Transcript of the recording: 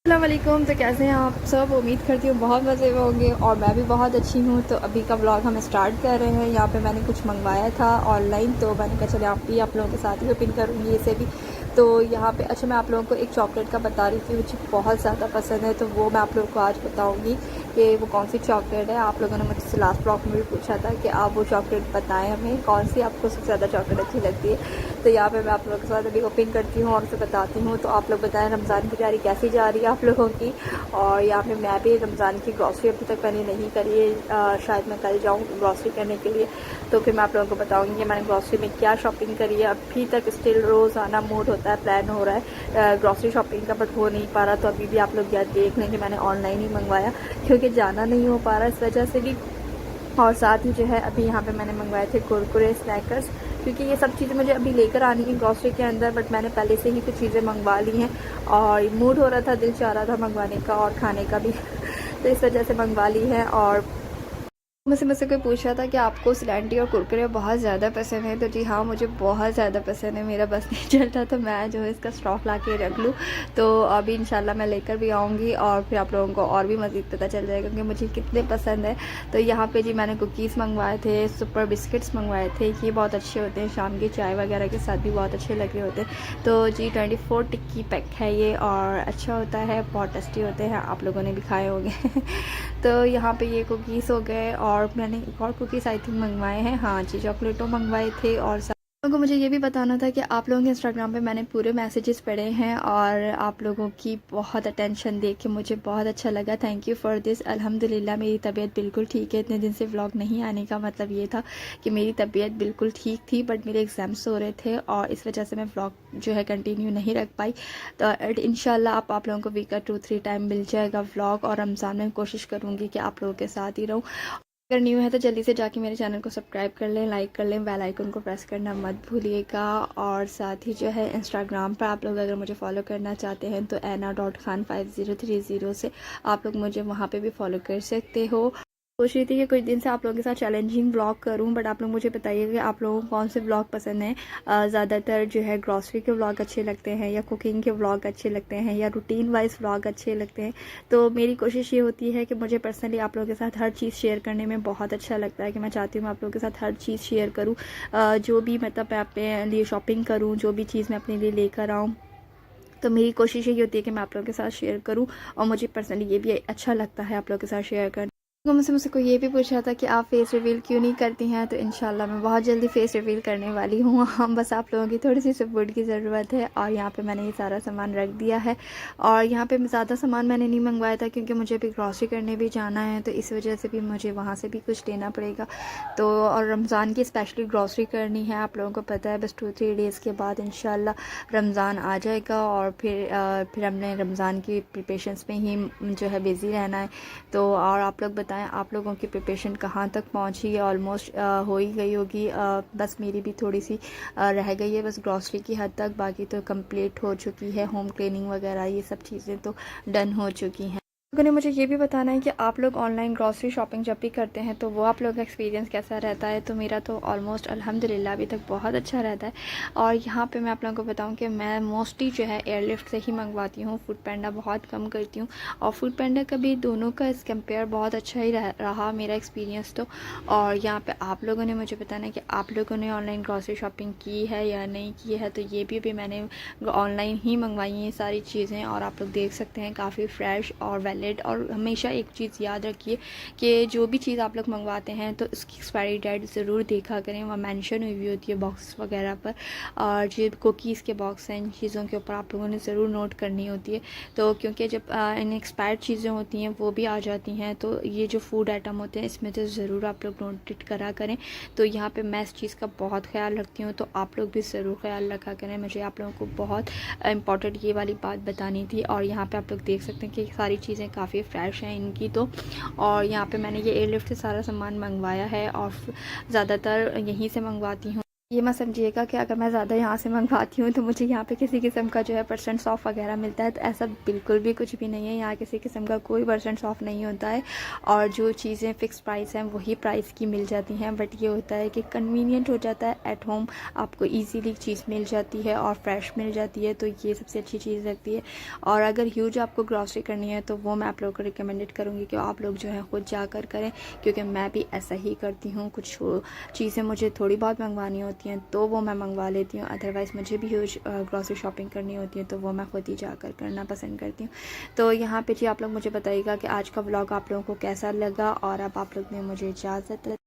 अस्सलाम वालेकुम। तो कैसे हैं आप सब? उम्मीद करती हूँ बहुत मज़े में होंगे और मैं भी बहुत अच्छी हूँ। तो अभी का व्लॉग हम स्टार्ट कर रहे हैं। यहाँ पे मैंने कुछ मंगवाया था ऑनलाइन, तो मैंने कहा चले आप लोगों के साथ ही ओपन करूँगी इसे भी। तो यहाँ पे अच्छा, मैं आप लोगों को एक चॉकलेट का बता रही थी, मुझे बहुत ज़्यादा पसंद है, तो वो मैं आप लोगों को आज बताऊँगी कि वो कौन सी चॉकलेट है। आप लोगों ने मुझसे लास्ट ब्लॉग में भी पूछा था कि आप वो चॉकलेट बताएं हमें, कौन सी आपको सबसे ज़्यादा चॉकलेट अच्छी लगती है। तो यहाँ पे मैं आप लोगों के साथ अभी ओपन करती हूँ और उसे बताती हूँ। तो आप लोग बताएं रमज़ान की तैयारी कैसी जा रही है आप लोगों की। और यहाँ पे मैं भी रमज़ान की ग्रॉसरी अभी तक मैंने नहीं करी है, शायद मैं कल जाऊँ ग्रॉसरी करने के लिए। तो फिर मैं आप लोगों को बताऊँगी कि मैंने ग्रॉसरी में क्या शॉपिंग करी है। अभी तक स्टिल रोज़ाना मूड होता है, प्लान हो रहा है ग्रॉसरी शॉपिंग का, बट हो नहीं पा रहा। तो अभी भी आप लोग यार देख लें कि मैंने ऑनलाइन ही मंगवाया, क्योंकि जाना नहीं हो पा रहा इस वजह से भी। और साथ ही जो है अभी यहाँ पे मैंने मंगवाए थे कुरकुरे स्नैकर्स, क्योंकि ये सब चीज़ें मुझे अभी लेकर आनी है ग्रॉसरी के अंदर, बट मैंने पहले से ही कुछ चीज़ें मंगवा ली हैं और मूड हो रहा था, दिल चाह रहा था मंगवाने का और खाने का भी तो इस वजह से मंगवा ली है। और मुझसे कोई पूछ रहा था कि आपको सिलेंटी और कुरकुरे बहुत ज़्यादा पसंद है, तो जी हाँ, मुझे बहुत ज़्यादा पसंद है। मेरा बस नहीं चलता तो मैं जो है इसका स्टॉक ला के रख लूँ। तो अभी इंशाल्लाह मैं लेकर भी आऊँगी और फिर आप लोगों को और भी मज़ीद पता चल जाएगा कि मुझे कितने पसंद है। तो यहाँ पे जी मैंने कुकीज़ मंगवाए थे, सुपर बिस्किट्स मंगवाए थे, ये बहुत अच्छे होते हैं, शाम की चाय वगैरह के साथ भी बहुत अच्छे लग रहे होते हैं। तो जी 24 टिक्की पैक है ये और अच्छा होता है, बहुत टेस्टी होते हैं, आप लोगों ने भी खाए होंगे तो यहाँ पे ये कुकीज़ हो गए और मैंने एक और कुकीज़ आई थिंक मंगवाए हैं, हाँ जी, चॉकलेटो मंगवाए थे। और लोगों को मुझे ये भी बताना था कि आप लोगों के इंस्टाग्राम पे मैंने पूरे मैसेजेस पढ़े हैं और आप लोगों की बहुत अटेंशन देख के मुझे बहुत अच्छा लगा। Thank you for this. अल्हम्दुलिल्लाह मेरी तबीयत बिल्कुल ठीक है। इतने दिन से व्लॉग नहीं आने का मतलब ये था कि मेरी तबीयत बिल्कुल ठीक थी, बट मेरे एग्ज़ाम्स हो रहे थे और इस वजह से मैं व्लॉग जो है कंटिन्यू नहीं रख पाई। तो इंशाल्लाह आप लोगों को वीक का 2-3 टाइम मिल जाएगा व्लॉग, और रमज़ान में कोशिश करूँगी कि आप लोगों के साथ ही रहूँ। अगर न्यू है तो जल्दी से जाके मेरे चैनल को सब्सक्राइब कर लें, लाइक कर लें, बेल आइकन को प्रेस करना मत भूलिएगा। और साथ ही जो है इंस्टाग्राम पर आप लोग अगर मुझे फॉलो करना चाहते हैं तो ana.khan5030 से आप लोग मुझे वहाँ पे भी फॉलो कर सकते हो। सोच रही थी कि कुछ दिन से आप लोगों के साथ चैलेंजिंग ब्लॉग करूं, बट आप लोग मुझे बताइए कि आप लोगों को कौन से ब्लॉग पसंद हैं। ज़्यादातर जो है ग्रॉसरी के ब्लॉग अच्छे लगते हैं या कुकिंग के ब्लॉग अच्छे लगते हैं या रूटीन वाइज ब्लॉग अच्छे लगते हैं। तो मेरी कोशिश ये होती है कि मुझे पर्सनली आप लोगों के साथ हर चीज़ शेयर करने में बहुत अच्छा लगता है, कि मैं चाहती हूँ आप लोगों के साथ हर चीज़ शेयर करूँ, जो भी मतलब मैं अपने लिए शॉपिंग करूँ, जो भी चीज़ मैं अपने लिए लेकर आऊँ। तो मेरी कोशिश यही होती है कि मैं आप लोगों के साथ शेयर करूं, और मुझे पर्सनली ये भी अच्छा लगता है आप लोगों के साथ शेयर करना। तो मुझसे कोई ये भी पूछ रहा था कि आप फेस रिवील क्यों नहीं करती हैं, तो इंशाल्लाह मैं बहुत जल्दी फेस रिवील करने वाली हूँ। हम बस आप लोगों की थोड़ी सी सपोर्ट की ज़रूरत है। और यहाँ पे मैंने ये सारा सामान रख दिया है और यहाँ पे ज़्यादा सामान मैंने नहीं मंगवाया था, क्योंकि मुझे भी ग्रॉसरी करने भी जाना है, तो इस वजह से भी मुझे वहाँ से भी कुछ लेना पड़ेगा। तो और रमज़ान की स्पेशली ग्रॉसरी करनी है, आप लोगों को पता है, बस 2-3 डेज़ के बाद इंशाल्लाह रमज़ान आ जाएगा और फिर हमने रमज़ान की प्रिपरेशंस में ही जो है बिज़ी रहना है। तो और आप लोग बताएं आप लोगों की प्रिपरेशन कहाँ तक पहुँची है? ऑलमोस्ट हो ही गई होगी, बस मेरी भी थोड़ी सी रह गई है, बस ग्रॉसरी की हद तक, बाकी तो कंप्लीट हो चुकी है। होम क्लीनिंग वगैरह ये सब चीज़ें तो डन हो चुकी हैं। लोगों ने मुझे ये भी बताना है कि आप लोग ऑनलाइन ग्रॉसरी शॉपिंग जब भी करते हैं तो वो आप लोगों का एक्सपीरियंस कैसा रहता है। तो मेरा तो ऑलमोस्ट अल्हम्दुलिल्लाह अभी तक बहुत अच्छा रहता है। और यहाँ पे मैं आप लोगों को बताऊँ कि मैं मोस्टली जो है एयरलिफ्ट से ही मंगवाती हूँ, फूड पैंडा बहुत कम करती हूँ। और फूड पैंडा का भी दोनों का इस कंपेयर बहुत अच्छा ही रहा मेरा एक्सपीरियंस तो। और यहाँ पर आप लोगों ने मुझे बताना है कि आप लोगों ने ऑनलाइन ग्रॉसरी शॉपिंग की है या नहीं की है। तो ये भी मैंने ऑनलाइन ही मंगवाई हैं सारी चीज़ें, और आप लोग देख सकते हैं काफ़ी फ्रेश और वैलिड। और हमेशा एक चीज़ याद रखिए कि जो भी चीज़ आप लोग मंगवाते हैं तो उसकी एक्सपायरी डेट ज़रूर देखा करें, वहाँ मेंशन हुई होती है बॉक्स वगैरह पर। और जो कुकीज़ के बॉक्स हैं इन चीज़ों के ऊपर आप लोगों ने ज़रूर नोट करनी होती है। तो क्योंकि जब इन एक्सपायर्ड चीज़ें होती हैं वो भी आ जाती हैं, तो ये जो फूड आइटम होते हैं इसमें तो ज़रूर आप लोग नोट करा करें। तो यहाँ पर मैं इस चीज़ का बहुत ख्याल रखती हूँ, तो आप लोग भी ज़रूर ख्याल रखा करें। मुझे आप लोगों को बहुत इंपॉर्टेंट ये वाली बात बतानी थी। और यहाँ पर आप लोग देख सकते हैं कि सारी चीज़ें काफ़ी फ्रेश हैं इनकी तो। और यहाँ पे मैंने ये एयरलिफ्ट से सारा सामान मंगवाया है और ज़्यादातर यहीं से मंगवाती हूँ। ये मत समझिएगा कि अगर मैं ज़्यादा यहाँ से मंगवाती हूँ तो मुझे यहाँ पे किसी किस्म का जो है % ऑफ वगैरह मिलता है, तो ऐसा बिल्कुल भी कुछ भी नहीं है। यहाँ किसी किस्म का कोई % ऑफ नहीं होता है और जो चीज़ें फ़िक्स प्राइस हैं वही प्राइस की मिल जाती हैं। बट ये होता है कि कन्वीनियंट हो जाता है, एट होम आपको ईजीली चीज़ मिल जाती है और फ्रेश मिल जाती है, तो ये सबसे अच्छी चीज़ लगती है। और अगर ह्यूज आपको ग्रॉसरी करनी है तो वो मैं आप लोगों को रिकमेंडेड करूँगी कि आप लोग जो है ख़ुद जाकर करें, क्योंकि मैं भी ऐसा ही करती हूँ। कुछ चीज़ें मुझे थोड़ी बहुत मंगवानी होती हैं तो वो मैं मंगवा लेती हूँ, अदरवाइज़ मुझे भी ह्यूज ग्रॉसरी शॉपिंग करनी होती है तो वो मैं ख़ुद ही जाकर करना पसंद करती हूँ। तो यहाँ पे जी आप लोग मुझे बताइएगा कि आज का व्लॉग आप लोगों को कैसा लगा, और अब आप लोग ने मुझे इजाज़त